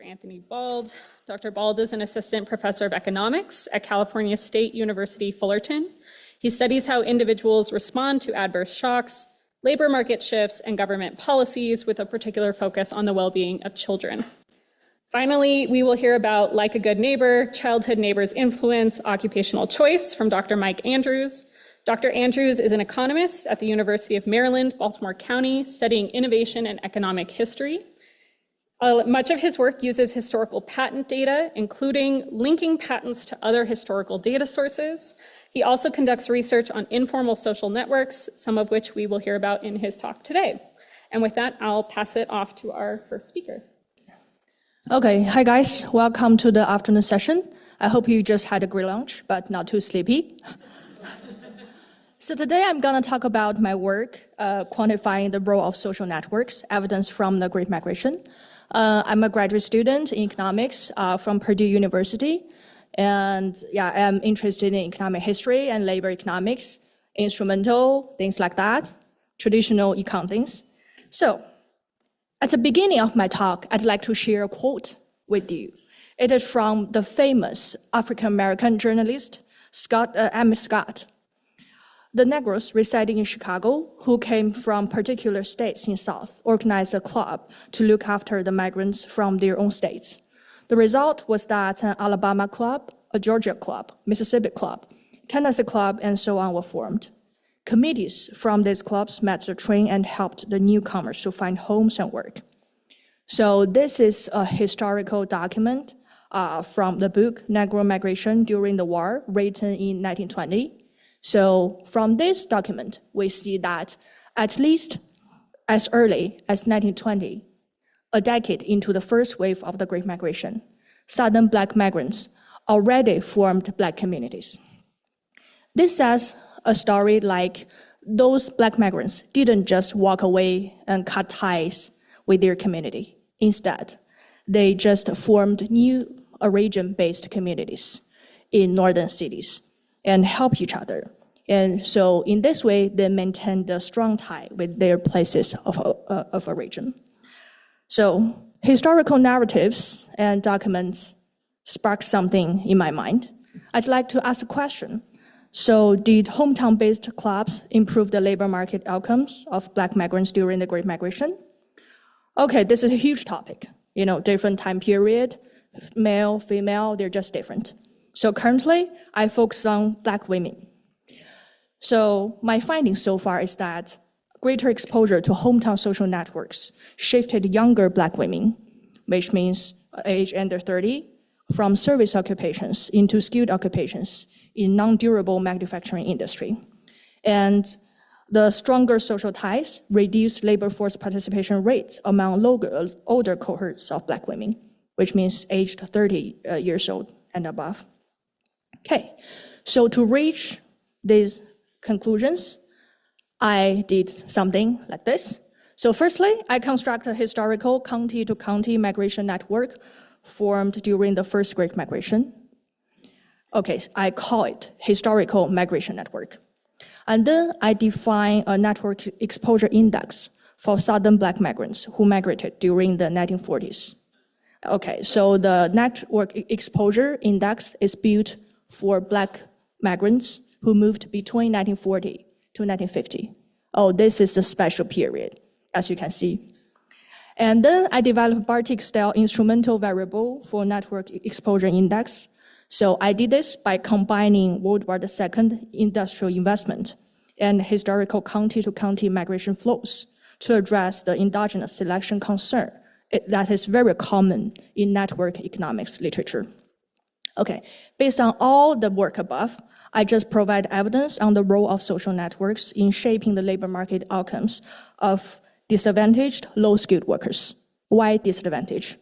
Anthony Bald. Dr. Bald is an assistant professor of economics at California State University, Fullerton. He studies how individuals respond to adverse shocks, labor market shifts, and government policies with a particular focus on the well-being of children. Finally, we will hear about Like a Good Neighbor, Childhood Neighbors Influence, Occupational Choice from Dr. Mike Andrews. Dr. Andrews is an economist at the University of Maryland, Baltimore County, studying innovation and economic history. Much of his work uses historical patent data, including linking patents to other historical data sources. He also conducts research on informal social networks, some of which we will hear about in his talk today. And with that, I'll pass it off to our first speaker. Okay, hi guys, welcome to the afternoon session. I hope you just had a great lunch, but not too sleepy. So today I'm gonna talk about my work, quantifying the role of social networks, evidence from the Great Migration. I'm a graduate student in economics from Purdue University. And yeah, I'm interested in economic history and labor economics, instrumental, things like that, traditional econ. So at the beginning of my talk, I'd like to share a quote with you. It is from the famous African-American journalist, Amy Scott. The Negroes residing in Chicago, who came from particular states in South, organized a club to look after the migrants from their own states. The result was that an Alabama club, a Georgia club, Mississippi club, Tennessee club, and so on were formed. Committees from these clubs met to train and helped the newcomers to find homes and work. So this is a historical document from the book Negro Migration During the War, written in 1920. So from this document, we see that at least as early as 1920, a decade into the first wave of the Great Migration, Southern Black migrants already formed Black communities. This says a story like those Black migrants didn't just walk away and cut ties with their community. Instead, they just formed new origin-based communities in northern cities and help each other. And so in this way, they maintain the strong tie with their places of origin. So historical narratives and documents spark something in my mind. I'd like to ask a question. So did hometown-based clubs improve the labor market outcomes of Black migrants during the Great Migration? Okay, this is a huge topic. You know, different time period, male, female, they're just different. So currently, I focus on Black women. So my finding so far is that greater exposure to hometown social networks shifted younger Black women, which means age under 30, from service occupations into skilled occupations in non-durable manufacturing industry. And the stronger social ties reduced labor force participation rates among older cohorts of Black women, which means aged 30 years old and above. Okay, so to reach these conclusions, I did something like this. So firstly, I construct a historical county-to-county migration network formed during the first Great Migration. Okay, I call it historical migration network. And then I define a network exposure index for Southern Black migrants who migrated during the 1940s. Okay, so the network exposure index is built for Black migrants who moved between 1940 to 1950. Oh, this is a special period, as you can see. And then I developed Bartik-style instrumental variable for network exposure index. So I did this by combining World War II industrial investment and historical county-to-county migration flows to address the endogenous selection concern that is very common in network economics literature. Okay, based on all the work above, I just provide evidence on the role of social networks in shaping the labor market outcomes of disadvantaged, low-skilled workers. Why disadvantage?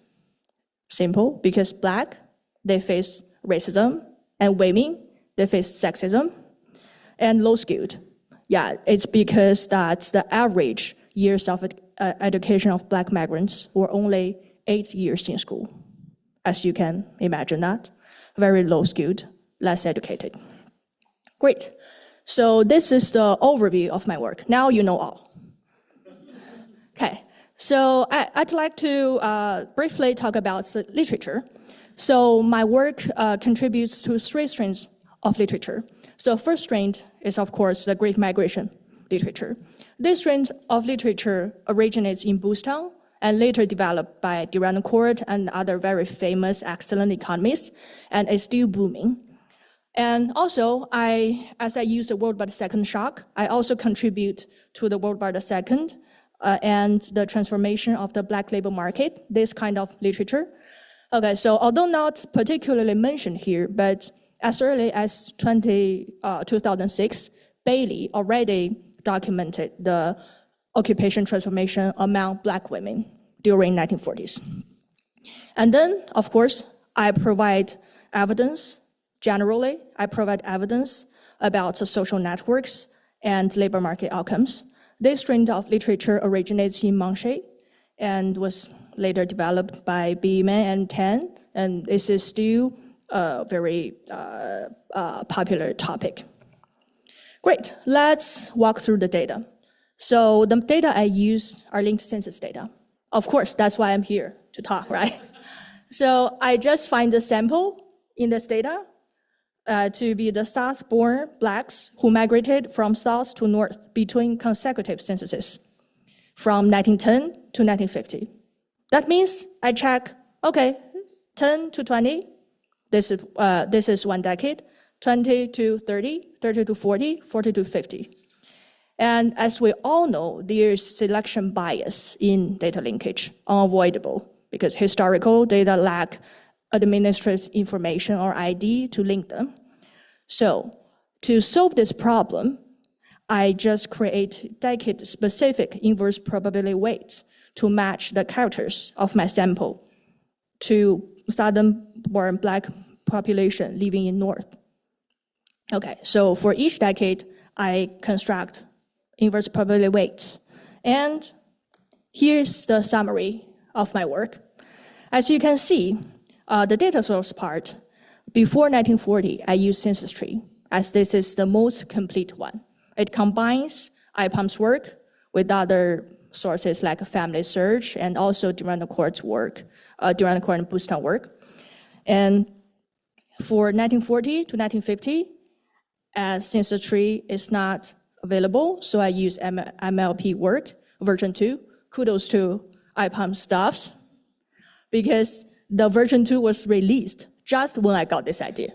Simple, because Black, they face racism, and women, they face sexism, and low-skilled. Yeah, it's because that's the average years of education of Black migrants were only 8 years in school. As you can imagine that, very low-skilled, less educated. Great. So this is the overview of my work. Now you know all. Okay. So I'd like to briefly talk about the literature. So my work contributes to three strands of literature. So first strand is, of course, the Great Migration literature. This strand of literature originates in Boostown and later developed by Denotes and other very famous, excellent economists, and is still booming. And also, as I use the word by the second shock, I also contribute to the word by the second and the transformation of the black labor market, this kind of literature. Okay, so although not particularly mentioned here, but as early as 2006, Bailey already documented the occupation transformation among black women during 1940s. And then, of course, I provide evidence. Generally, I provide evidence about the social networks and labor market outcomes. This strand of literature originates in Manche and was later developed by Beeman and Tan, and this is still a very popular topic. Great, let's walk through the data. So the data I use are linked census data. Of course, that's why I'm here to talk, right? So I just find a sample in this data to be the South-born blacks who migrated from south to north between consecutive censuses from 1910 to 1950. That means I check, okay, 10 to 20, this is one decade, 20 to 30, 30 to 40, 40 to 50. And as we all know, there's selection bias in data linkage, unavoidable, because historical data lack administrative information or ID to link them. So to solve this problem, I just create decade-specific inverse probability weights to match the characters of my sample to Southern-born black population living in North. Okay, so for each decade, I construct inverse probability weights. And here's the summary of my work. As you can see, the data source part, before 1940, I use census tree, as this is the most complete one. It combines IPUMS work with other sources like family search and also Denotes work, Denotes and Boostown work. And for 1940 to 1950, as census tree is not available, so I use MLP work, version 2. Kudos to IPUMS staffs, because the version 2 was released just when I got this idea.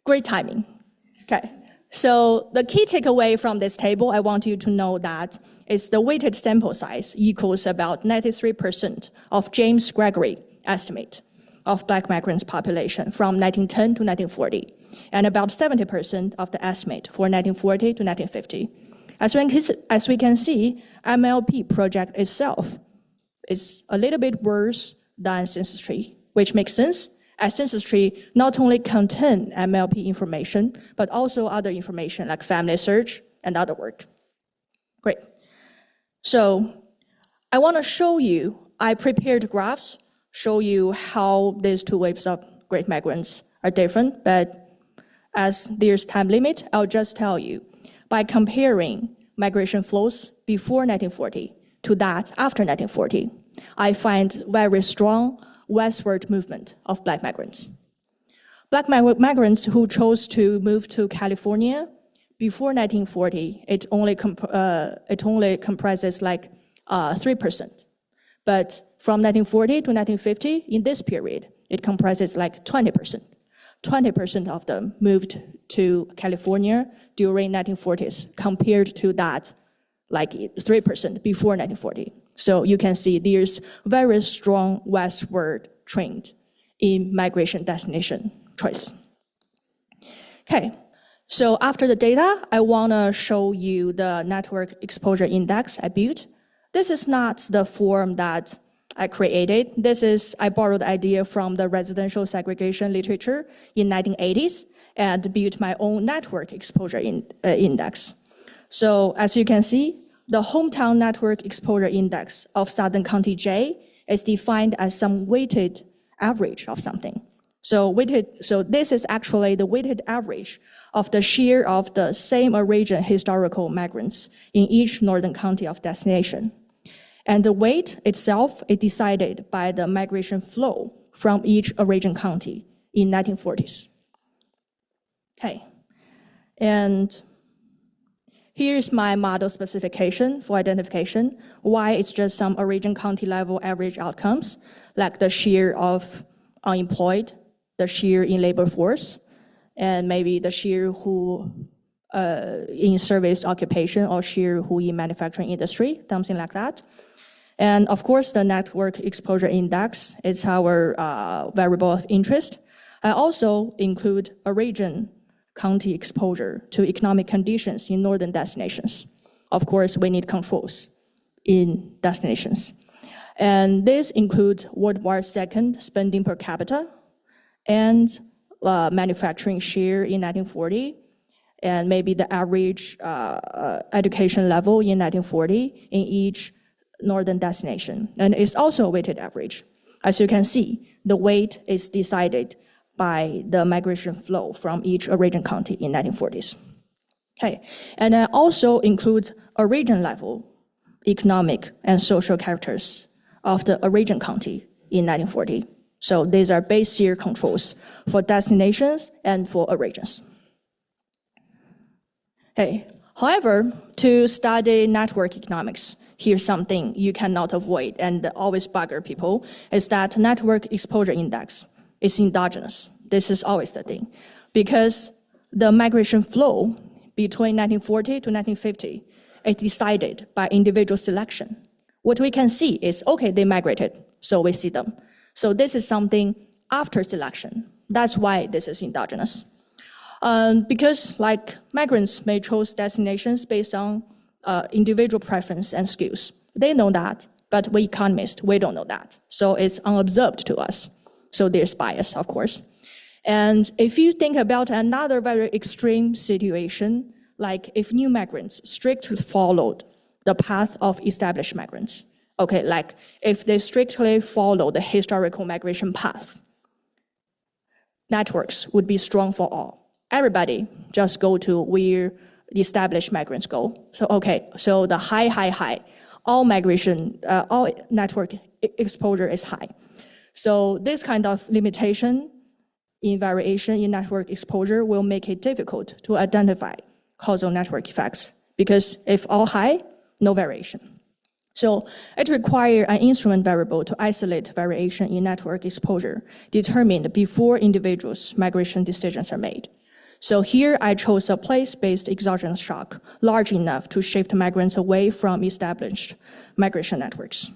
Great timing. Okay, so the key takeaway from this table, I want you to know that is the weighted sample size equals about 93% of James Gregory estimate of black migrants population from 1910 to 1940, and about 70% of the estimate for 1940 to 1950. As we can see, MLP project itself is a little bit worse than census tree, which makes sense, as census tree not only contain MLP information, but also other information like family search and other work. Great. So I want to show you, I prepared graphs, show you how these two waves of great migrants are different, but as there's time limit, I'll just tell you, by comparing migration flows before 1940 to that after 1940, I find very strong westward movement of black migrants. Black migrants who chose to move to California before 1940, it only comprises like 3%. But from 1940 to 1950, in this period, it comprises like 20%. 20% of them moved to California during 1940s, compared to that, like 3% before 1940. So you can see there's very strong westward trend in migration destination choice. Okay, so after the data, I wanna show you the network exposure index I built. This is not the form that I created. I borrowed the idea from the residential segregation literature in 1980s and built my own network exposure index. So as you can see, the hometown network exposure index of Southern County J is defined as some weighted average of something. So this is actually the weighted average of the share of the same origin historical migrants in each northern county of destination. And the weight itself is decided by the migration flow from each origin county in 1940s. Okay, and here's my model specification for identification, why it's just some origin county level average outcomes, like the share of unemployed, the share in labor force, and maybe the share who in service occupation or share who in manufacturing industry, something like that. And of course, the network exposure index is our variable of interest. I also include origin county exposure to economic conditions in northern destinations. Of course, we need controls in destinations. And this includes World War II spending per capita and manufacturing share in 1940, and maybe the average education level in 1940 in each northern destination. And it's also a weighted average. As you can see, the weight is decided by the migration flow from each origin county in 1940s. Okay, and I also include origin level economic and social characters of the origin county in 1940. So these are base year controls for destinations and for origins. Okay. However, to study network economics, here's something you cannot avoid and always bugger people, is that network exposure index is endogenous. This is always the thing. Because the migration flow between 1940 to 1950 is decided by individual selection. What we can see is, okay, they migrated, so we see them. So this is something after selection. That's why this is endogenous. Because like migrants may choose destinations based on individual preference and skills. They know that, but we economists, we don't know that. So it's unobserved to us. So there's bias, of course. And if you think about another very extreme situation, like if new migrants strictly followed the path of established migrants, okay, like if they strictly follow the historical migration path, networks would be strong for all. Everybody just go to where the established migrants go. So, okay, so the high, all migration, all network exposure is high. So this kind of limitation in variation in network exposure will make it difficult to identify causal network effects, because if all high, no variation. So it requires an instrument variable to isolate variation in network exposure determined before individuals' migration decisions are made. So here I chose a place-based exogenous shock large enough to shift migrants away from established migration networks.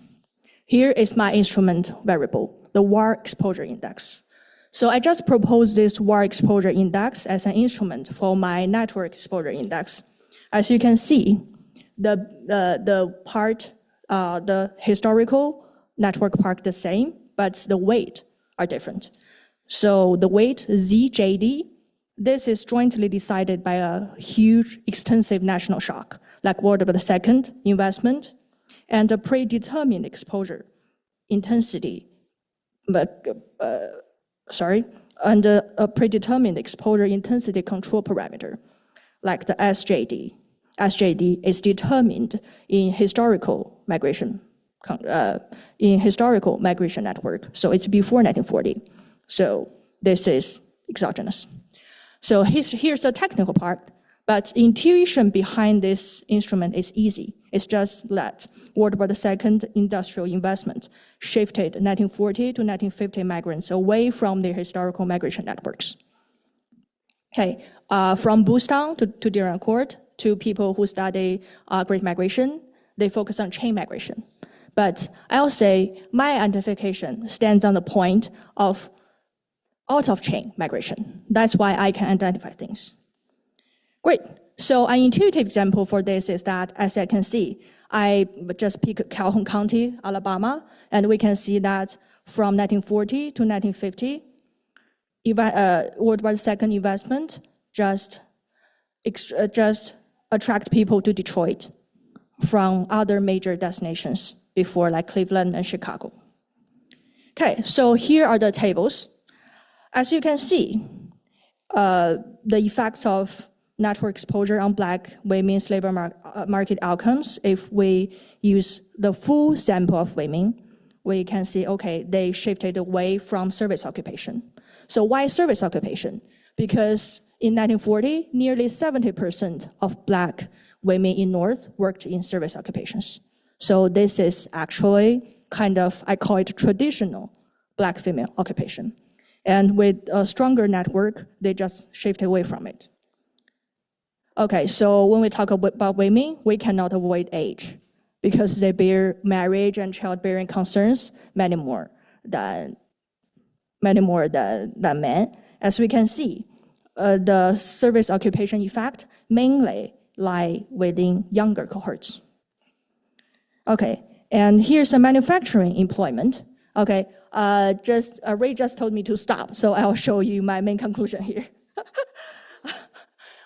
Here is my instrument variable, the war exposure index. So I just proposed this war exposure index as an instrument for my network exposure index. As you can see, the historical network part the same, but the weight are different. So the weight ZJD, this is jointly decided by a huge, extensive national shock, like World War II investment, and a predetermined exposure intensity, and a predetermined exposure intensity control parameter, like the SJD. SJD is determined in historical migration network, so it's before 1940. So this is exogenous. So here's the technical part, but intuition behind this instrument is easy. It's just that World War II industrial investment shifted 1940 to 1950 migrants away from their historical migration networks. Okay, from Boostown to Denotes to people who study Great Migration, they focus on chain migration. But I'll say my identification stands on the point of out-of-chain migration. That's why I can identify things. Great. So an intuitive example for this is that, as I can see, I just pick Calhoun County, Alabama, and we can see that from 1940 to 1950, World War II investment just attract people to Detroit from other major destinations before, like Cleveland and Chicago. Okay, so here are the tables. As you can see, the effects of network exposure on Black women's labor market outcomes, if we use the full sample of women, we can see, okay, they shifted away from service occupation. So why service occupation? Because in 1940, nearly 70% of Black women in North worked in service occupations. So this is actually kind of, I call it traditional Black female occupation. And with a stronger network, they just shift away from it. Okay, so when we talk about women, we cannot avoid age because they bear marriage and childbearing concerns many more than men. As we can see, the service occupation effect mainly lie within younger cohorts. Okay, and here's a manufacturing employment. Okay, Ray just told me to stop, so I'll show you my main conclusion here.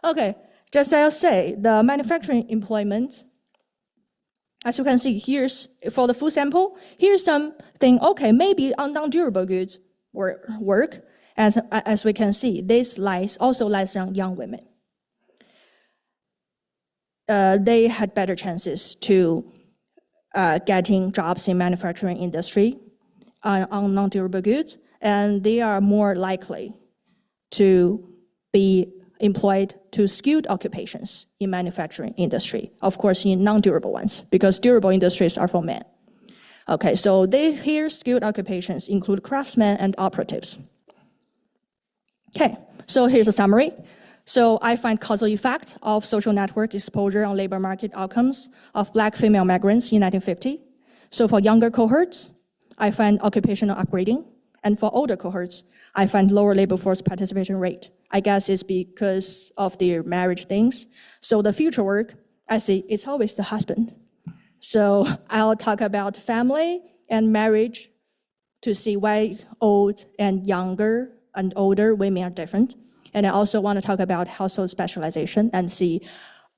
Okay, just as I say, the manufacturing employment, as you can see, here's, for the full sample, here's something, okay, maybe on non-durable goods work. As we can see, this also lies on young women. They had better chances to getting jobs in manufacturing industry on non-durable goods, and they are more likely to be employed to skilled occupations in manufacturing industry, of course in non-durable ones, because durable industries are for men. Okay, so here skilled occupations include craftsmen and operatives. Okay, so here's a summary. So I find causal effect of social network exposure on labor market outcomes of Black female migrants in 1950. So for younger cohorts, I find occupational upgrading, and for older cohorts, I find lower labor force participation rate. I guess it's because of their marriage things. So the future work, I see it's always the husband. So I'll talk about family and marriage to see why old and younger and older women are different. And I also want to talk about household specialization and see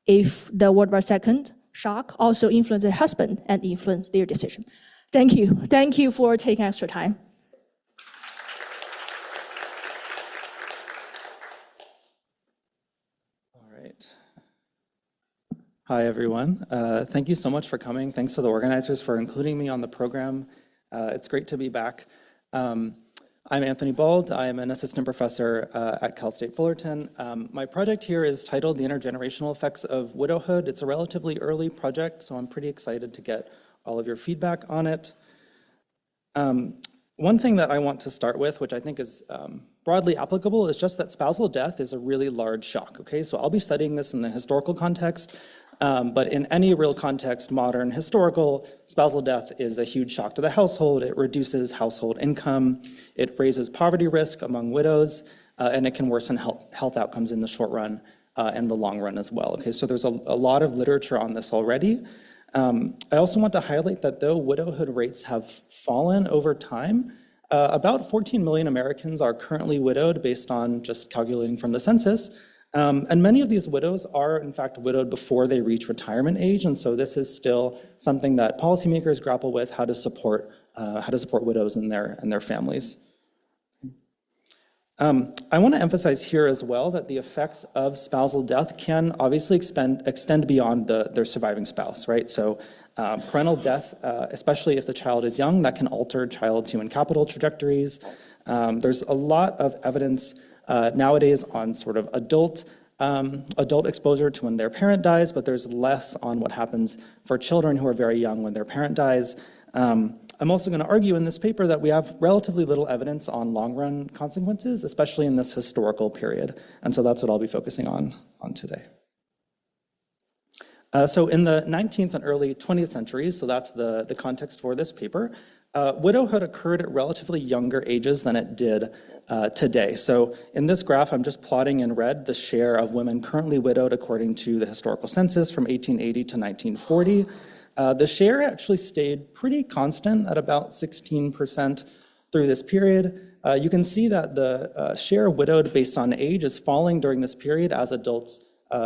if the World War II shock also influenced their husband and influenced their decision. Thank you. Thank you for taking extra time. All right. Hi, everyone. Thank you so much for coming. Thanks to the organizers for including me on the program. It's great to be back. I'm Anthony Bald. I am an assistant professor at Cal State Fullerton. My project here is titled The Intergenerational Effects of Widowhood. It's a relatively early project, so I'm pretty excited to get all of your feedback on it. One thing that I want to start with, which I think is broadly applicable, is just that spousal death is a really large shock, okay? So I'll be studying this in the historical context, but in any real context, modern, historical, spousal death is a huge shock to the household. It reduces household income. It raises poverty risk among widows, and it can worsen health outcomes in the short run and the long run as well. Okay, so there's a lot of literature on this already. I also want to highlight that though widowhood rates have fallen over time, about 14 million Americans are currently widowed based on just calculating from the census. And many of these widows are, in fact, widowed before they reach retirement age, and so this is still something that policymakers grapple with: how to support widows and their families. I want to emphasize here as well that the effects of spousal death can obviously extend beyond their surviving spouse, right? So parental death, especially if the child is young, that can alter child's human capital trajectories. There's a lot of evidence nowadays on sort of adult exposure to when their parent dies, but there's less on what happens for children who are very young when their parent dies. I'm also going to argue in this paper that we have relatively little evidence on long-run consequences, especially in this historical period, and so that's what I'll be focusing on today. So in the 19th and early 20th centuries, so that's the context for this paper, widowhood occurred at relatively younger ages than it did today. So in this graph, I'm just plotting in red the share of women currently widowed according to the historical census from 1880 to 1940. The share actually stayed pretty constant at about 16% through this period. You can see that the share widowed based on age is falling during this period as adults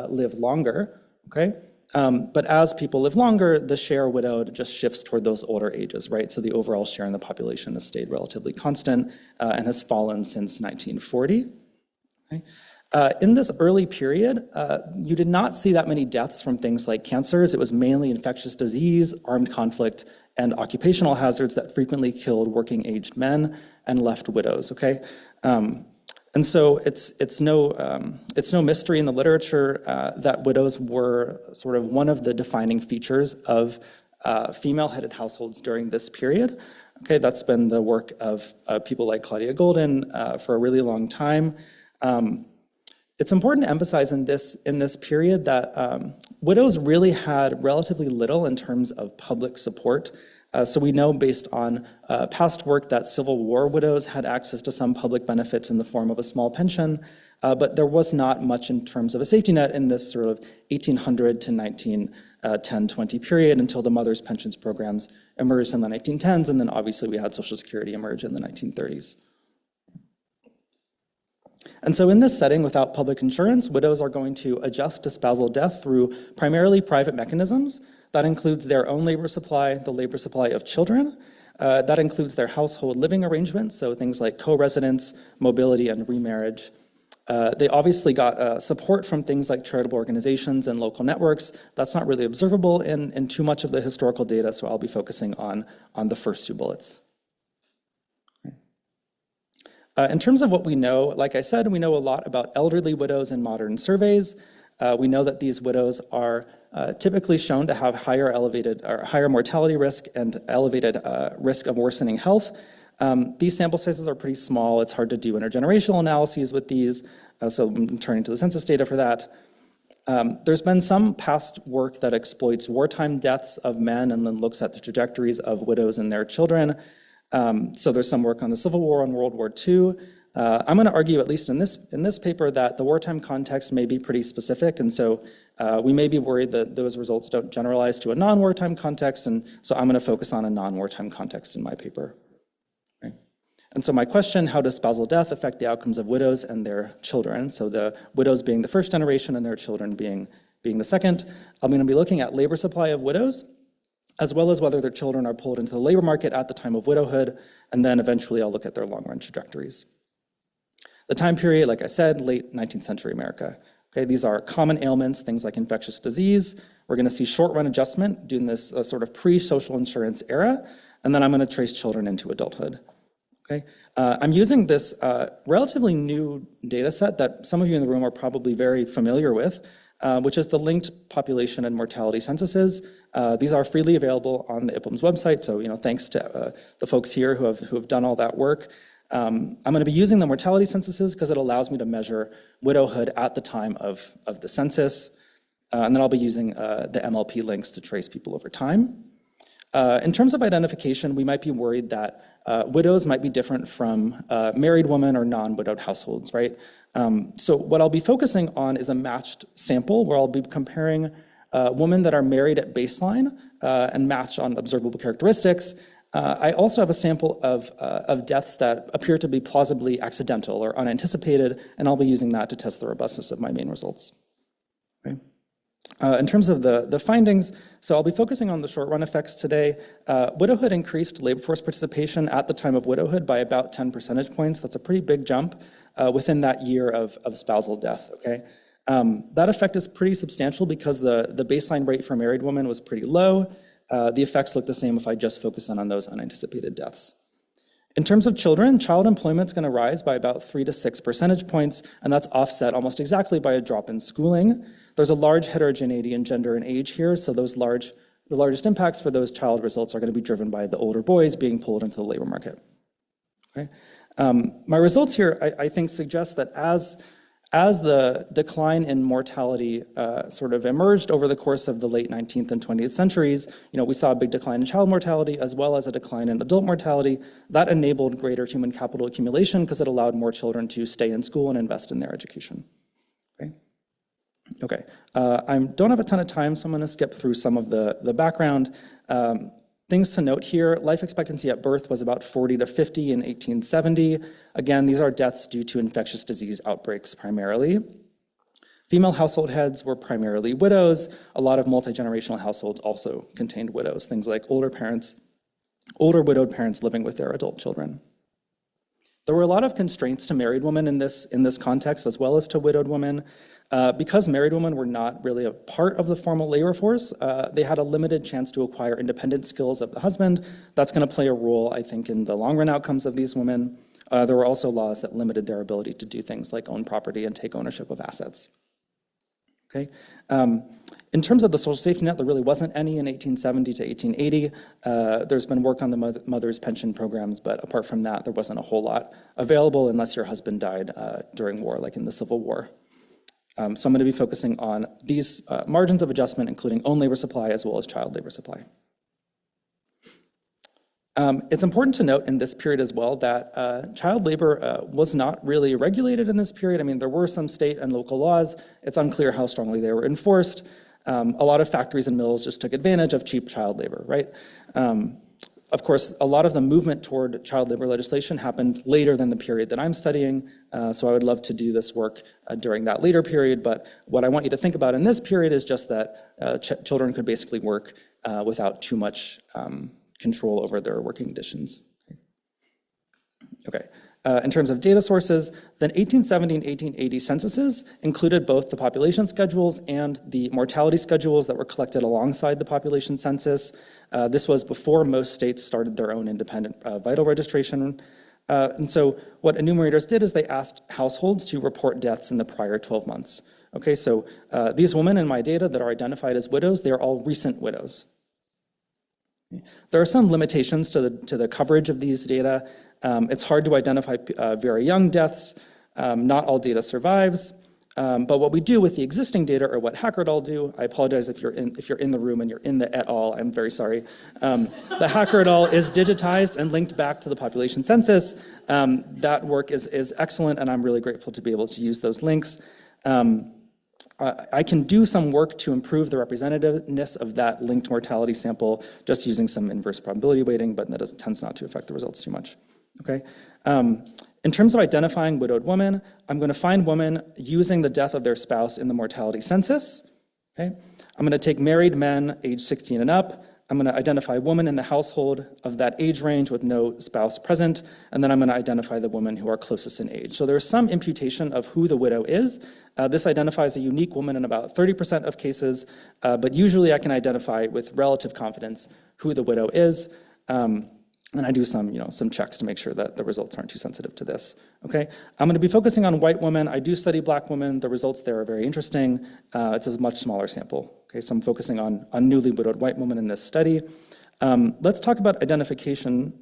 live longer, okay? But as people live longer, the share widowed just shifts toward those older ages, right? So the overall share in the population has stayed relatively constant and has fallen since 1940. Okay? In this early period, you did not see that many deaths from things like cancers. It was mainly infectious disease, armed conflict, and occupational hazards that frequently killed working-aged men and left widows, okay? And so it's no mystery in the literature that widows were sort of one of the defining features of female-headed households during this period. Okay, that's been the work of people like Claudia Golden for a really long time. It's important to emphasize in this period that widows really had relatively little in terms of public support. So we know based on past work that Civil War widows had access to some public benefits in the form of a small pension, but there was not much in terms of a safety net in this sort of 1800 to 1910-20 period until the mothers' pensions programs emerged in the 1910s, and then obviously we had Social Security emerge in the 1930s. And so in this setting, without public insurance, widows are going to adjust to spousal death through primarily private mechanisms. That includes their own labor supply, the labor supply of children. That includes their household living arrangements, so things like co-residence, mobility, and remarriage. They obviously got support from things like charitable organizations and local networks. That's not really observable in too much of the historical data, so I'll be focusing on the first two bullets. In terms of what we know, like I said, we know a lot about elderly widows in modern surveys. We know that these widows are typically shown to have higher mortality risk and elevated risk of worsening health. These sample sizes are pretty small. It's hard to do intergenerational analyses with these, so I'm turning to the census data for that. There's been some past work that exploits wartime deaths of men and then looks at the trajectories of widows and their children. So there's some work on the Civil War and World War II. I'm going to argue, at least in this paper, that the wartime context may be pretty specific, and so we may be worried that those results don't generalize to a non-wartime context, and so I'm going to focus on a non-wartime context in my paper. Okay. And so my question, how does spousal death affect the outcomes of widows and their children? So the widows being the first generation and their children being the second. I'm going to be looking at labor supply of widows, as well as whether their children are pulled into the labor market at the time of widowhood, and then eventually I'll look at their long-run trajectories. The time period, like I said, late 19th century America. Okay, these are common ailments, things like infectious disease. We're going to see short-run adjustment during this sort of pre-social insurance era, and then I'm going to trace children into adulthood. Okay, I'm using this relatively new data set that some of you in the room are probably very familiar with, which is the linked population and mortality censuses. These are freely available on the IPUMS website, so thanks to the folks here who have done all that work. I'm going to be using the mortality censuses because it allows me to measure widowhood at the time of the census, and then I'll be using the MLP links to trace people over time. In terms of identification, we might be worried that widows might be different from married women or non-widowed households, right? So what I'll be focusing on is a matched sample where I'll be comparing women that are married at baseline and match on observable characteristics. I also have a sample of deaths that appear to be plausibly accidental or unanticipated, and I'll be using that to test the robustness of my main results. Okay. In terms of the findings, so I'll be focusing on the short-run effects today. Widowhood increased labor force participation at the time of widowhood by about 10 percentage points. That's a pretty big jump within that year of spousal death, okay? That effect is pretty substantial because the baseline rate for married women was pretty low. The effects look the same if I just focus on those unanticipated deaths. In terms of children, child employment is going to rise by about 3 to 6 percentage points, and that's offset almost exactly by a drop in schooling. There's a large heterogeneity in gender and age here, so the largest impacts for those child results are going to be driven by the older boys being pulled into the labor market. Okay? My results here, I think, suggest that as the decline in mortality sort of emerged over the course of the late 19th and 20th centuries, we saw a big decline in child mortality as well as a decline in adult mortality. That enabled greater human capital accumulation because it allowed more children to stay in school and invest in their education. Okay, I don't have a ton of time, so I'm going to skip through some of the background. Things to note here, life expectancy at birth was about 40 to 50 in 1870. Again, these are deaths due to infectious disease outbreaks primarily. Female household heads were primarily widows. A lot of multi-generational households also contained widows, things like older widowed parents living with their adult children. There were a lot of constraints to married women in this context, as well as to widowed women. Because married women were not really a part of the formal labor force, they had a limited chance to acquire independent skills of the husband. That's going to play a role, I think, in the long-run outcomes of these women. There were also laws that limited their ability to do things like own property and take ownership of assets. Okay. In terms of the social safety net, there really wasn't any in 1870 to 1880. There's been work on the mother's pension programs, but apart from that, there wasn't a whole lot available unless your husband died during war, like in the Civil War. So I'm going to be focusing on these margins of adjustment, including own labor supply as well as child labor supply. It's important to note in this period as well that child labor was not really regulated in this period. I mean, there were some state and local laws. It's unclear how strongly they were enforced. A lot of factories and mills just took advantage of cheap child labor, right? Of course, a lot of the movement toward child labor legislation happened later than the period that I'm studying, so I would love to do this work during that later period, but what I want you to think about in this period is just that children could basically work without too much control over their working conditions. Okay. In terms of data sources, then 1870 and 1880 censuses included both the population schedules and the mortality schedules that were collected alongside the population census. This was before most states started their own independent vital registration. And so what enumerators did is they asked households to report deaths in the prior 12 months. Okay, so these women in my data that are identified as widows, they are all recent widows. There are some limitations to the coverage of these data. It's hard to identify very young deaths. Not all data survives. But what we do with the existing data, or what HackerDall do, I apologize if you're in the room and you're in the et al. I'm very sorry. The HackerDall is digitized and linked back to the population census. That work is excellent, and I'm really grateful to be able to use those links. I can do some work to improve the representativeness of that linked mortality sample just using some inverse probability weighting, but that tends not to affect the results too much. Okay. In terms of identifying widowed women, I'm going to find women using the death of their spouse in the mortality census. Okay. I'm going to take married men age 16 and up. I'm going to identify women in the household of that age range with no spouse present, and then I'm going to identify the women who are closest in age. So there's some imputation of who the widow is. This identifies a unique woman in about 30% of cases, but usually I can identify with relative confidence who the widow is. And I do some checks to make sure that the results aren't too sensitive to this. Okay, I'm going to be focusing on white women. I do study black women. The results there are very interesting. It's a much smaller sample. Okay, so I'm focusing on newly widowed white women in this study. Let's talk about identification.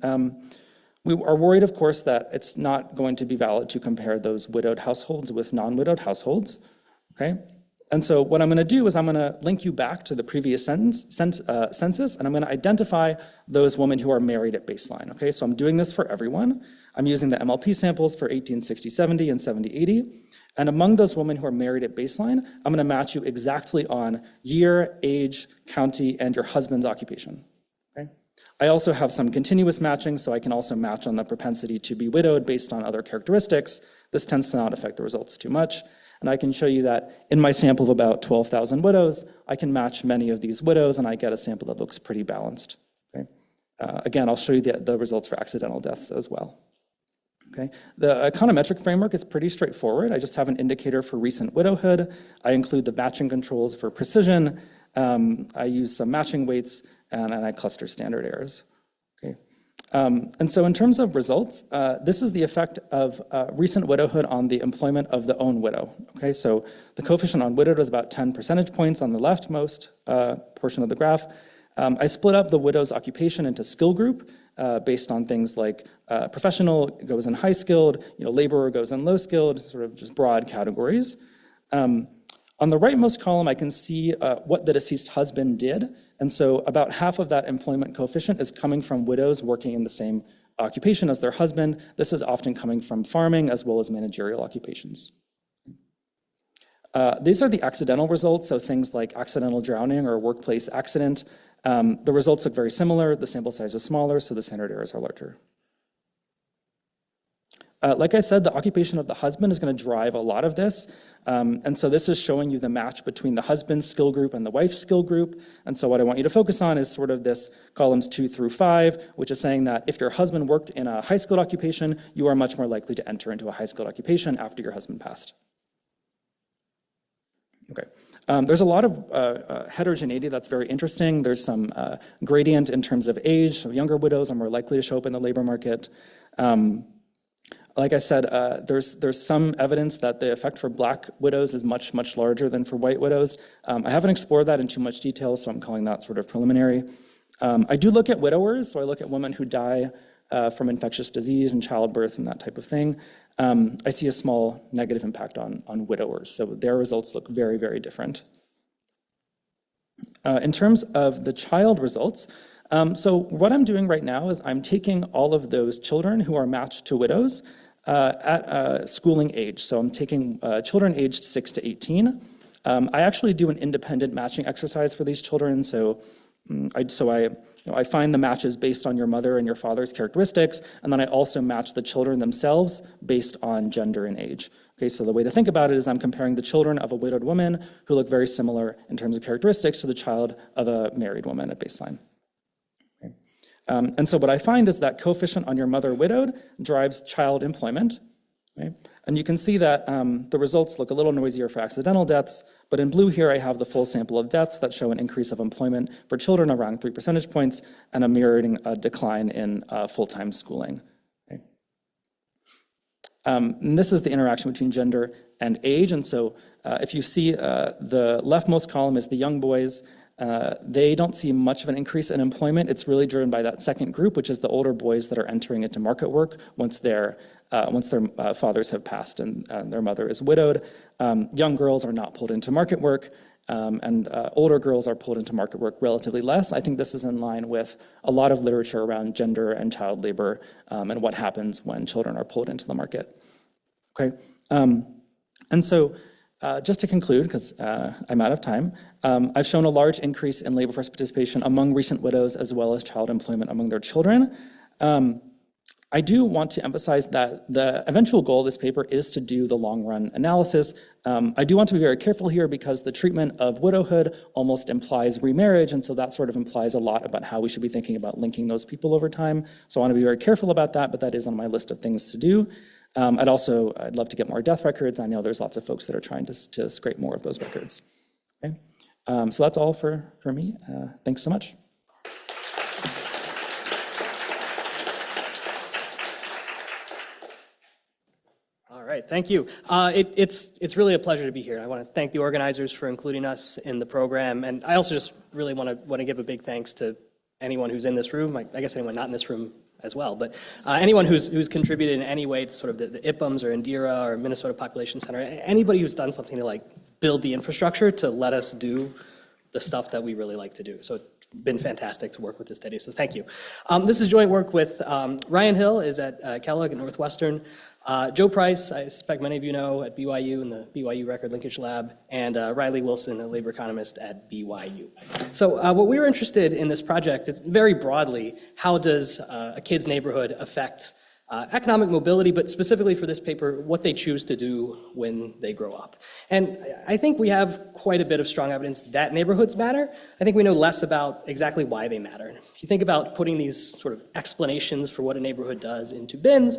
We are worried, of course, that it's not going to be valid to compare those widowed households with non-widowed households. Okay. And so what I'm going to do is I'm going to link you back to the previous census, and I'm going to identify those women who are married at baseline. Okay, so I'm doing this for everyone. I'm using the MLP samples for 1860-70 and 70-80. And among those women who are married at baseline, I'm going to match you exactly on year, age, county, and your husband's occupation. Okay. I also have some continuous matching, so I can also match on the propensity to be widowed based on other characteristics. This tends to not affect the results too much. And I can show you that in my sample of about 12,000 widows, I can match many of these widows, and I get a sample that looks pretty balanced. Okay? Again, I'll show you the results for accidental deaths as well. Okay? The econometric framework is pretty straightforward. I just have an indicator for recent widowhood. I include the matching controls for precision. I use some matching weights, and I cluster standard errors. Okay? And so in terms of results, this is the effect of recent widowhood on the employment of the own widow. Okay, so the coefficient on widowed was about 10 percentage points on the leftmost portion of the graph. I split up the widow's occupation into skill group based on things like professional goes in high skilled, laborer goes in low skilled, sort of just broad categories. On the rightmost column, I can see what the deceased husband did. And so about half of that employment coefficient is coming from widows working in the same occupation as their husband. This is often coming from farming as well as managerial occupations. These are the accidental results, so things like accidental drowning or workplace accident. The results look very similar. The sample size is smaller, so the standard errors are larger. Like I said, the occupation of the husband is going to drive a lot of this. And so this is showing you the match between the husband's skill group and the wife's skill group. And so what I want you to focus on is sort of this columns 2 through 5, which is saying that if your husband worked in a high-skilled occupation, you are much more likely to enter into a high-skilled occupation after your husband passed. Okay. There's a lot of heterogeneity that's very interesting. There's some gradient in terms of age. So younger widows are more likely to show up in the labor market. Like I said, there's some evidence that the effect for Black widows is much, much larger than for white widows. I haven't explored that in too much detail, so I'm calling that sort of preliminary. I do look at widowers, so I look at women who die from infectious disease and childbirth and that type of thing. I see a small negative impact on widowers, so their results look very, very different. In terms of the child results, so what I'm doing right now is I'm taking all of those children who are matched to widows at schooling age. So I'm taking children aged 6 to 18. I actually do an independent matching exercise for these children. So I find the matches based on your mother and your father's characteristics, and then I also match the children themselves based on gender and age. Okay, so the way to think about it is I'm comparing the children of a widowed woman who look very similar in terms of characteristics to the child of a married woman at baseline. And so what I find is that coefficient on your mother widowed drives child employment. Right? And you can see that the results look a little noisier for accidental deaths, but in blue here I have the full sample of deaths that show an increase of employment for children around 3 percentage points and a mirroring decline in full-time schooling. Okay? And this is the interaction between gender and age. And so if you see the leftmost column is the young boys. They don't see much of an increase in employment. It's really driven by that second group, which is the older boys that are entering into market work once their fathers have passed and their mother is widowed. Young girls are not pulled into market work, and older girls are pulled into market work relatively less. I think this is in line with a lot of literature around gender and child labor and what happens when children are pulled into the market. Okay, and so just to conclude, because I'm out of time, I've shown a large increase in labor force participation among recent widows as well as child employment among their children. I do want to emphasize that the eventual goal of this paper is to do the long-run analysis. I do want to be very careful here because the treatment of widowhood almost implies remarriage, and so that sort of implies a lot about how we should be thinking about linking those people over time. So I want to be very careful about that, but that is on my list of things to do. I'd love to get more death records. I know there's lots of folks that are trying to scrape more of those records. Okay? So that's all for me. Thanks so much. All right, thank you. It's really a pleasure to be here. I want to thank the organizers for including us in the program, and I also just really want to give a big thanks to anyone who's in this room. I guess anyone not in this room as well, but anyone who's contributed in any way to sort of the IPUMS or Indira or Minnesota Population Center, anybody who's done something to like build the infrastructure to let us do the stuff that we really like to do. So it's been fantastic to work with this study, so thank you. This is joint work with Ryan Hill is at Kellogg at Northwestern, Joe Price, I suspect many of you know, at BYU in the BYU Record Linkage Lab, and Riley Wilson, a labor economist at BYU. So what we were interested in this project is very broadly, how does a kid's neighborhood affect economic mobility, but specifically for this paper, what they choose to do when they grow up. And I think we have quite a bit of strong evidence that neighborhoods matter. I think we know less about exactly why they matter. If you think about putting these sort of explanations for what a neighborhood does into bins,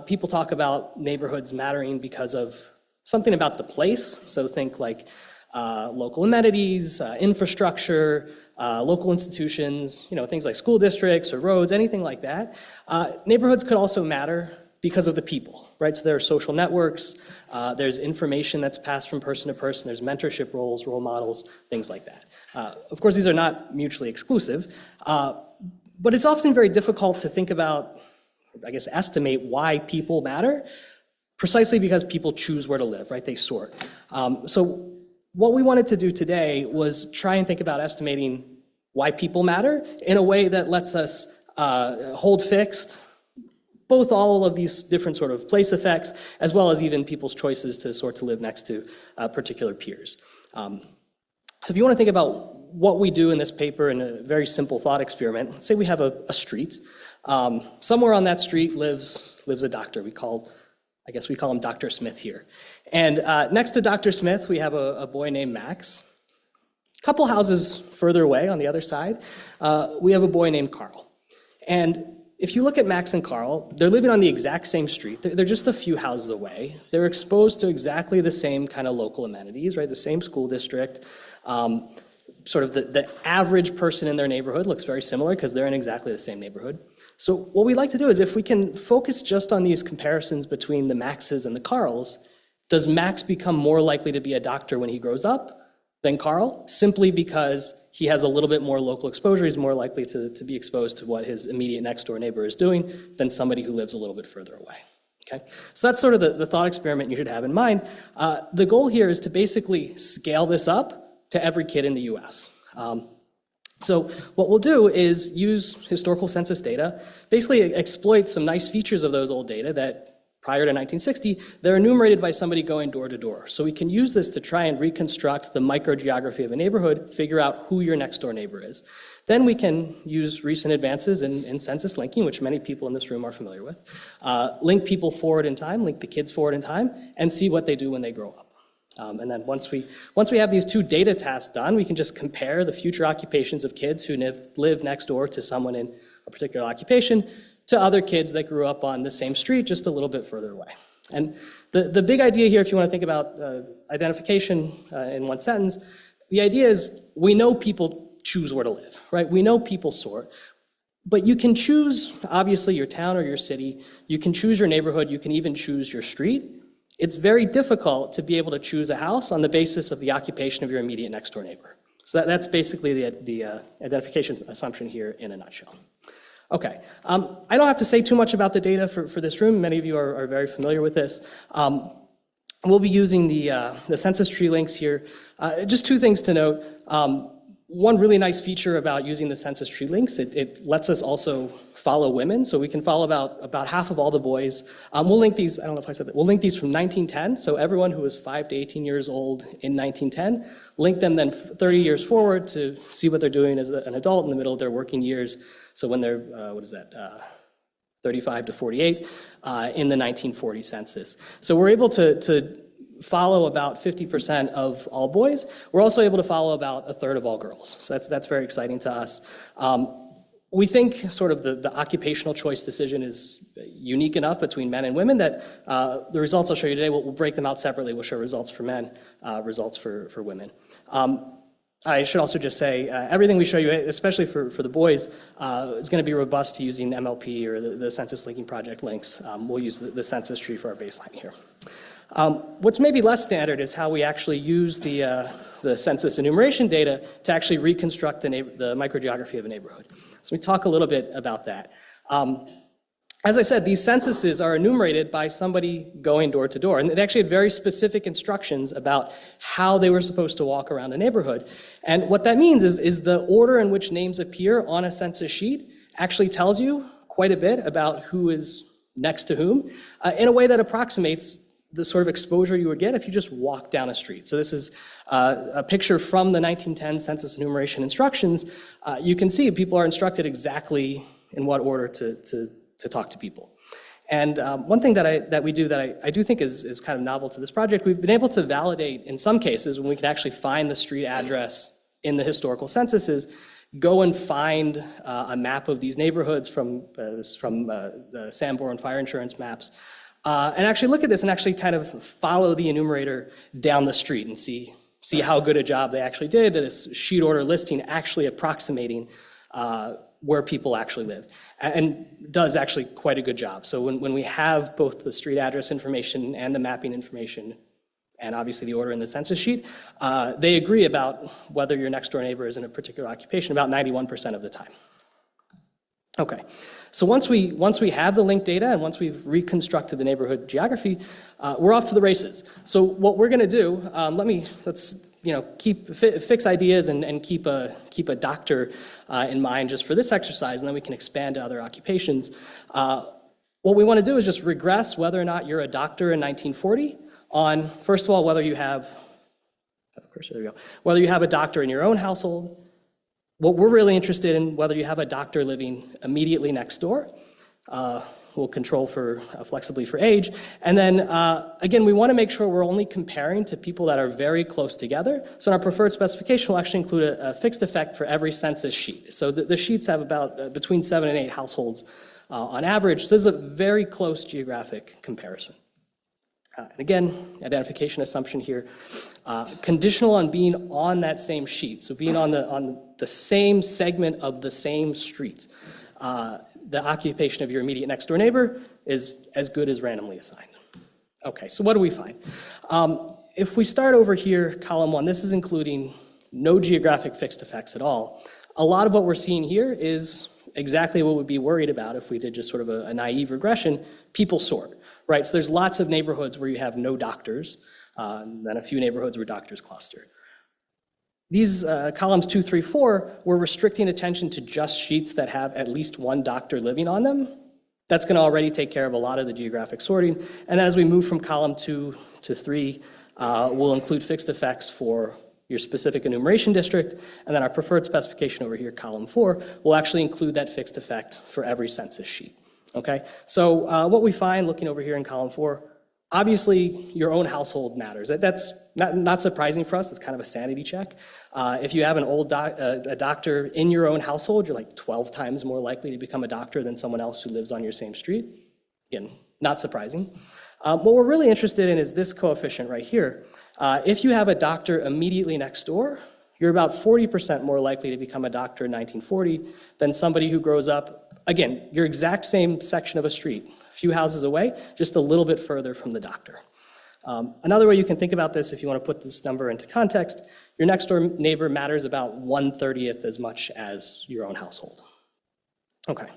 people talk about neighborhoods mattering because of something about the place. So think like local amenities, infrastructure, local institutions, things like school districts or roads, anything like that. Neighborhoods could also matter because of the people, right? So there are social networks, there's information that's passed from person to person, there's mentorship roles, role models, things like that. Of course, these are not mutually exclusive, but it's often very difficult to think about, estimate why people matter, precisely because people choose where to live, right? They sort. So what we wanted to do today was try and think about estimating why people matter in a way that lets us hold fixed both all of these different sort of place effects, as well as even people's choices to live next to particular peers. So if you want to think about what we do in this paper in a very simple thought experiment, let's say we have a street. Somewhere on that street lives lives a doctor. I guess we call him Dr. Smith here. And next to Dr. Smith, we have a boy named Max. A couple houses further away on the other side, we have a boy named Carl. And if you look at Max and Carl, they're living on the exact same street. They're just a few houses away. They're exposed to exactly the same kind of local amenities, right? The same school district. Sort of the average person in their neighborhood looks very similar because they're in exactly the same neighborhood. So what we like to do is if we can focus just on these comparisons between the Maxes and the Carls, does Max become more likely to be a doctor when he grows up than Carl, simply because he has a little bit more local exposure? He's more likely to be exposed to what his immediate next door neighbor is doing than somebody who lives a little bit further away. Okay? So that's sort of the thought experiment you should have in mind. The goal here is to basically scale this up to every kid in the US. So what we'll do is use historical census data, basically exploit some nice features of those old data that prior to 1960, they're enumerated by somebody going door to door. So we can use this to try and reconstruct the microgeography of a neighborhood, figure out who your next door neighbor is. Then we can use recent advances in census linking, which many people in this room are familiar with, link people forward in time, link the kids forward in time, and see what they do when they grow up. And then once we have these two data tasks done, we can just compare the future occupations of kids who live next door to someone in a particular occupation to other kids that grew up on the same street just a little bit further away. And the big idea here, if you want to think about identification in one sentence, the idea is we know people choose where to live, right? We know people sort, but you can choose, obviously, your town or your city. You can choose your neighborhood. You can even choose your street. It's very difficult to be able to choose a house on the basis of the occupation of your immediate next door neighbor. So that's basically the identification assumption here in a nutshell. Okay, I don't have to say too much about the data for this room. Many of you are very familiar with this. We'll be using the census tree links here. Just two things to note. One really nice feature about using the census tree links, it lets us also follow women. So we can follow about half of all the boys. We'll link these, I don't know if I said that, we'll link these from 1910. So everyone who was 5 to 18 years old in 1910, link them then 30 years forward to see what they're doing as an adult in the middle of their working years. So when they're, 35 to 48 in the 1940 census. So we're able to follow about 50% of all boys. We're also able to follow about a third of all girls. So that's very exciting to us. We think sort of the occupational choice decision is unique enough between men and women that the results I'll show you today, we'll break them out separately. We'll show results for men, results for women. I should also just say, everything we show you, especially for the boys, is going to be robust to using MLP or the Census Linking Project links. We'll use the census tree for our baseline here. What's maybe less standard is how we actually use the census enumeration data to actually reconstruct the microgeography of a neighborhood. So we talk a little bit about that. As I said, these censuses are enumerated by somebody going door to door, and they actually had very specific instructions about how they were supposed to walk around a neighborhood. And what that means is the order in which names appear on a census sheet actually tells you quite a bit about who is next to whom in a way that approximates the sort of exposure you would get if you just walk down a street. So this is a picture from the 1910 census enumeration instructions. You can see people are instructed exactly in what order to talk to people. And one thing that we do that I do think is kind of novel to this project, we've been able to validate in some cases when we can actually find the street address in the historical censuses, go and find a map of these neighborhoods from the Sanborn fire insurance maps, and actually look at this and actually kind of follow the enumerator down the street and see how good a job they actually did, this sheet order listing actually approximating where people actually live, and does actually quite a good job. So when we have both the street address information and the mapping information, and obviously the order in the census sheet, they agree about whether your next door neighbor is in a particular occupation about 91% of the time. Okay, so once we have the linked data and once we've reconstructed the neighborhood geography, we're off to the races. So what we're gonna do, let's fix ideas and keep a doctor in mind just for this exercise, and then we can expand to other occupations. What we want to do is just regress whether or not you're a doctor in 1940 on, first of all, whether you have a doctor in your own household. What we're really interested in, whether you have a doctor living immediately next door. we'll control for flexibly for age. And then again, we want to make sure we're only comparing to people that are very close together. So in our preferred specification, we'll actually include a fixed effect for every census sheet. So the sheets have about between 7 and 8 households on average. So this is a very close geographic comparison. And again, identification assumption here, conditional on being on that same sheet, so being on the same segment of the same street. The occupation of your immediate next door neighbor is as good as randomly assigned. Okay, so what do we find? If we start over here, column 1, this is including no geographic fixed effects at all. A lot of what we're seeing here is exactly what we'd be worried about if we did just sort of a naive regression, people sort, right? So there's lots of neighborhoods where you have no doctors, and then a few neighborhoods where doctors cluster. These columns 2, 3, 4, we're restricting attention to just sheets that have at least one doctor living on them. That's going to already take care of a lot of the geographic sorting. And as we move from column 2 to 3, we'll include fixed effects for your specific enumeration district. And then our preferred specification over here, column 4, will actually include that fixed effect for every census sheet. Okay? So what we find looking over here in column 4, obviously, your own household matters. That's not surprising for us. It's kind of a sanity check. If you have an old a doctor in your own household, you're like 12 times more likely to become a doctor than someone else who lives on your same street. Again, not surprising. What we're really interested in is this coefficient right here. If you have a doctor immediately next door, you're about 40% more likely to become a doctor in 1940 than somebody who grows up, again, your exact same section of a street, a few houses away, just a little bit further from the doctor. Another way you can think about this, if you want to put this number into context, your next door neighbor matters about 1/30th as much as your own household. Okay.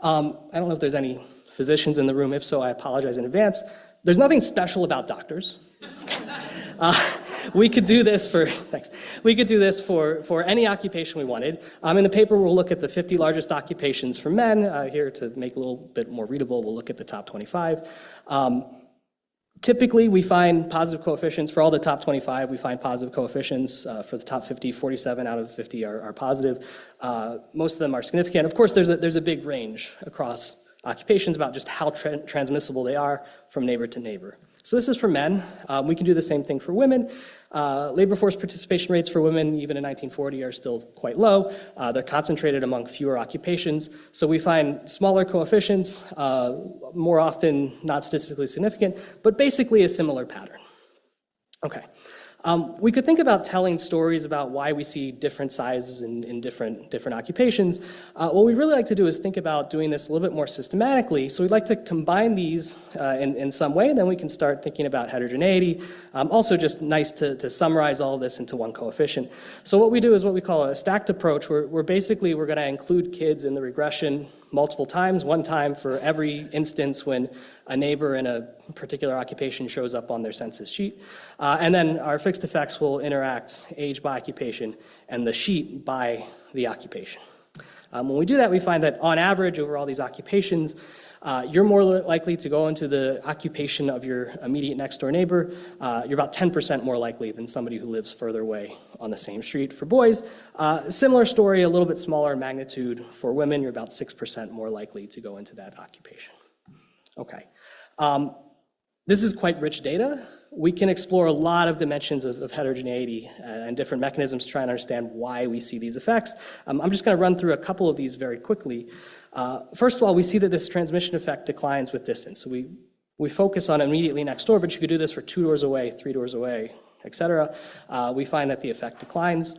I don't know if there's any physicians in the room. If so, I apologize in advance. There's nothing special about doctors. We could do this for, thanks. We could do this for any occupation we wanted. In the paper, we'll look at the 50 largest occupations for men. Here, to make it a little bit more readable, we'll look at the top 25. Typically, we find positive coefficients for all the top 25. We find positive coefficients. For the top 50, 47 out of 50 are positive. Most of them are significant. Of course, there's a big range across occupations about just how transmissible they are from neighbor to neighbor. So this is for men. We can do the same thing for women. Labor force participation rates for women, even in 1940, are still quite low. They're concentrated among fewer occupations. So we find smaller coefficients, more often not statistically significant, but basically a similar pattern. Okay. We could think about telling stories about why we see different sizes in different occupations. What we really like to do is think about doing this a little bit more systematically. So we'd like to combine these in some way, and then we can start thinking about heterogeneity. Also just nice to summarize all of this into one coefficient. So what we do is what we call a stacked approach, where we're going to include kids in the regression multiple times, one time for every instance when a neighbor in a particular occupation shows up on their census sheet. And then our fixed effects will interact age by occupation and the sheet by the occupation. When we do that, we find that on average over all these occupations, you're more likely to go into the occupation of your immediate next door neighbor. You're about 10% more likely than somebody who lives further away on the same street. For boys, similar story, a little bit smaller magnitude. For women, you're about 6% more likely to go into that occupation. Okay. This is quite rich data. We can explore a lot of dimensions of heterogeneity and different mechanisms to try and understand why we see these effects. I'm just going to run through a couple of these very quickly. First of all, we see that this transmission effect declines with distance. So we focus on immediately next door, but you could do this for 2 doors away, 3 doors away, etc. We find that the effect declines.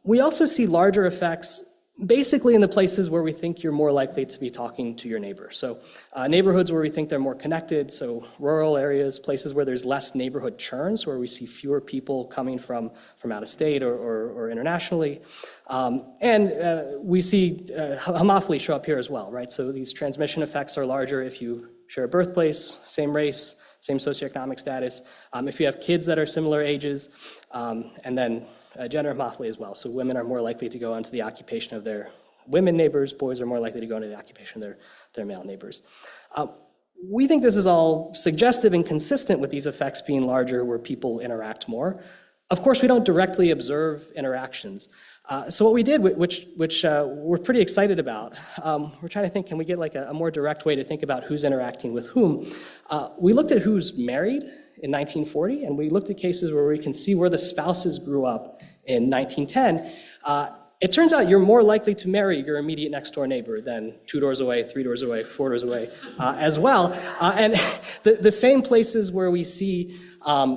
We also see larger effects basically in the places where we think you're more likely to be talking to your neighbor. So neighborhoods where we think they're more connected, so rural areas, places where there's less neighborhood churn, so where we see fewer people coming from out of state or internationally. And we see homophily show up here as well, right? So these transmission effects are larger if you share a birthplace, same race, same socioeconomic status, if you have kids that are similar ages, and then gender homophily as well. So women are more likely to go into the occupation of their women neighbors, boys are more likely to go into the occupation of their male neighbors. We think this is all suggestive and consistent with these effects being larger where people interact more. Of course, we don't directly observe interactions. So what we did, which we're pretty excited about, we're trying to think, can we get like a more direct way to think about who's interacting with whom? We looked at who's married in 1940, and we looked at cases where we can see where the spouses grew up in 1910. It turns out you're more likely to marry your immediate next door neighbor than 2 doors away, 3 doors away, 4 doors away as well. And the same places where we see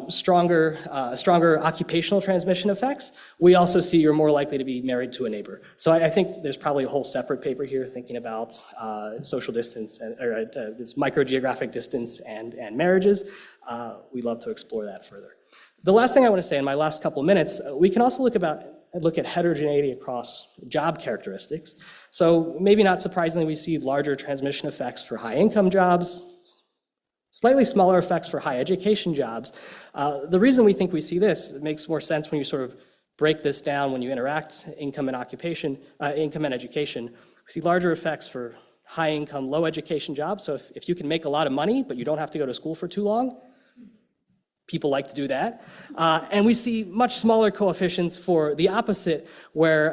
stronger occupational transmission effects, we also see you're more likely to be married to a neighbor. So I think there's probably a whole separate paper here thinking about social distance, or this microgeographic distance and marriages. We'd love to explore that further. The last thing I want to say in my last couple of minutes, we can also look at heterogeneity across job characteristics. So maybe not surprisingly, we see larger transmission effects for high-income jobs, slightly smaller effects for high education jobs. The reason we think we see this, it makes more sense when you sort of break this down when you interact income and occupation, income and education. We see larger effects for high-income, low-education jobs. So if you can make a lot of money, but you don't have to go to school for too long, people like to do that. And we see much smaller coefficients for the opposite, where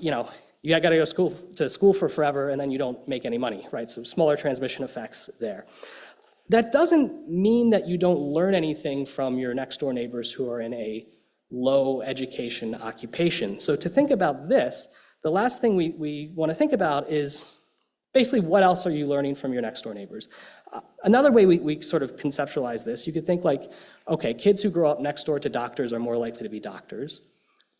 you got to go to school for forever and then you don't make any money, right? So smaller transmission effects there. That doesn't mean that you don't learn anything from your next door neighbors who are in a low education occupation. So to think about this, the last thing we want to think about is basically what else are you learning from your next door neighbors? Another way we sort of conceptualize this, you could think like, okay, kids who grow up next door to doctors are more likely to be doctors.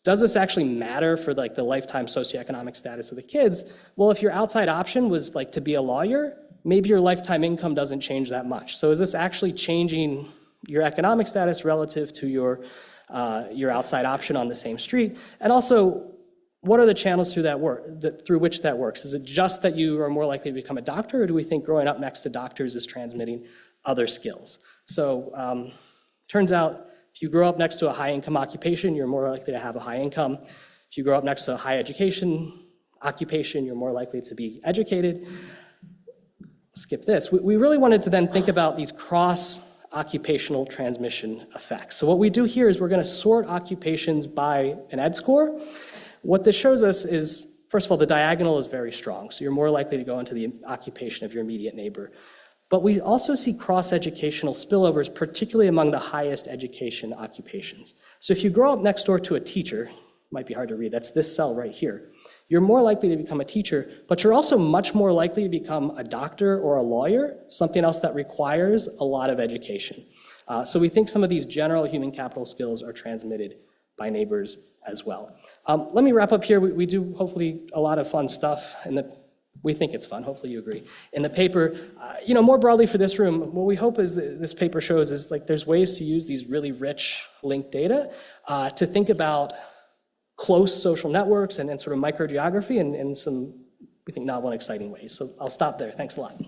Does this actually matter for like the lifetime socioeconomic status of the kids? Well, if your outside option was like to be a lawyer, maybe your lifetime income doesn't change that much. So is this actually changing your economic status relative to your outside option on the same street? And also, what are the channels through which that works? Is it just that you are more likely to become a doctor, or do we think growing up next to doctors is transmitting other skills? So turns out if you grow up next to a high income occupation, you're more likely to have a high income. If you grow up next to a high education occupation, you're more likely to be educated. Skip this. We really wanted to then think about these cross-occupational transmission effects. So what we do here is we're going to sort occupations by an ED score. What this shows us is, first of all, the diagonal is very strong, so you're more likely to go into the occupation of your immediate neighbor. But we also see cross-educational spillovers, particularly among the highest education occupations. So if you grow up next door to a teacher, might be hard to read, that's this cell right here, you're more likely to become a teacher, but you're also much more likely to become a doctor or a lawyer, something else that requires a lot of education. So we think some of these general human capital skills are transmitted by neighbors as well. Let me wrap up here. We do hopefully a lot of fun stuff, and we think it's fun, hopefully you agree. In the paper, more broadly for this room, what we hope is that this paper shows is like there's ways to use these really rich linked data to think about close social networks and sort of microgeography in some, we think, novel and exciting ways. So I'll stop there. Thanks a lot.